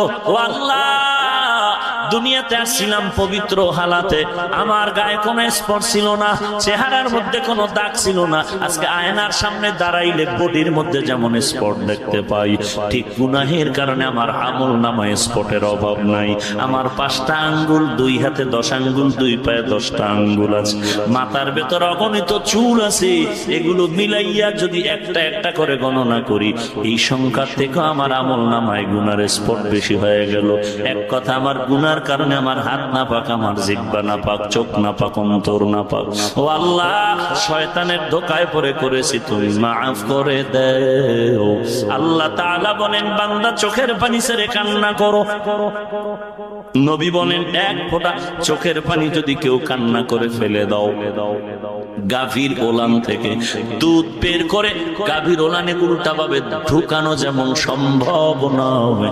ও আল্লাহ, দুনিয়াতে আসছিলাম পবিত্র হালাতে, আমার গায়ে কোনো স্পট ছিল না, চেহারার মধ্যে কোনো দাগ ছিল না। আজকে আয়নার সামনে দাঁড়াইলে বডির মধ্যে যেমন স্পট দেখতে পাই, ঠিক গুনাহের কারণে আমার আমল নামায় স্পটের অভাব নাই। আমার 5টা আঙ্গুল, 2 হাতে 10 আঙ্গুল, 2 পায়ে 10টা আঙ্গুল আছে, মাথার ভেতর অগণিত চুল আছে। এগুলো মিলাইয়া যদি একটা একটা করে গণনা করি, এই সংখ্যার থেকে আমার আমল নামায় গুনার স্পট বেশি হয়ে গেল। এক কথা, আমার গুনার কারণে আমার হাত না পাক, আমার জিহ্বা না পাক, চোখ না পাক, অন্তর না পাক। ও আল্লাহ, শয়তানের ধোঁকায় পড়ে করেছি, তুমি মাফ করে দাও। আল্লাহ তাআলা বলেন, বান্দা চোখের পানি ছেড়ে কান্না করো। নবী বলেন, 1 ফোঁটা চোখের পানি যদি কেউ কান্না করে ফেলে দাও, গাভীর ওলান থেকে দুধ বের করে গাভীর ওলানে উল্টা ভাবে ঢুকানো যেমন সম্ভব নয়,